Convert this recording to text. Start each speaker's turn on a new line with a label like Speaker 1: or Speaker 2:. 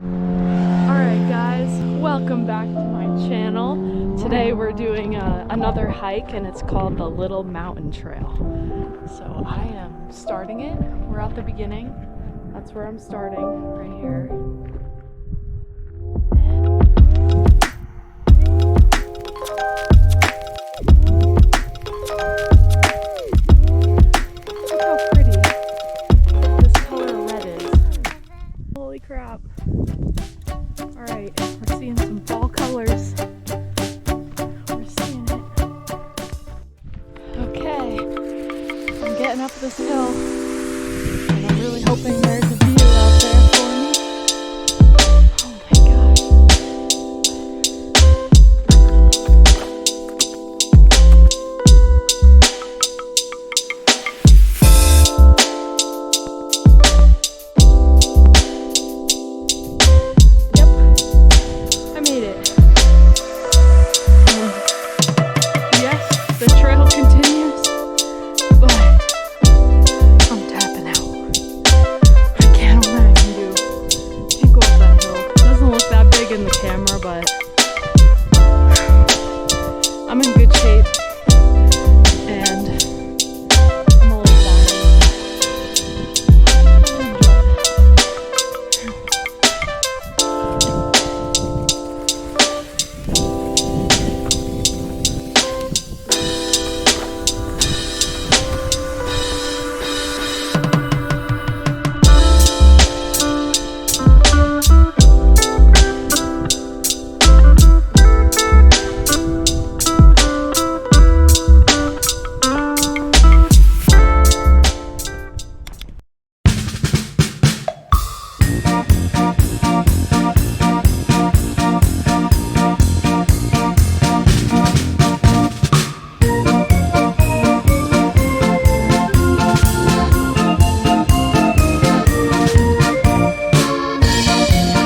Speaker 1: Alright guys, welcome back to my channel. Today we're doing another hike and it's called the Little Mountain Trail. So I am starting it. We're at the beginning. That's where I'm starting, right here. Look how pretty this color red is. Holy crap. Alright, we're seeing some fall colors. We're seeing it. Okay, I'm getting up this hill.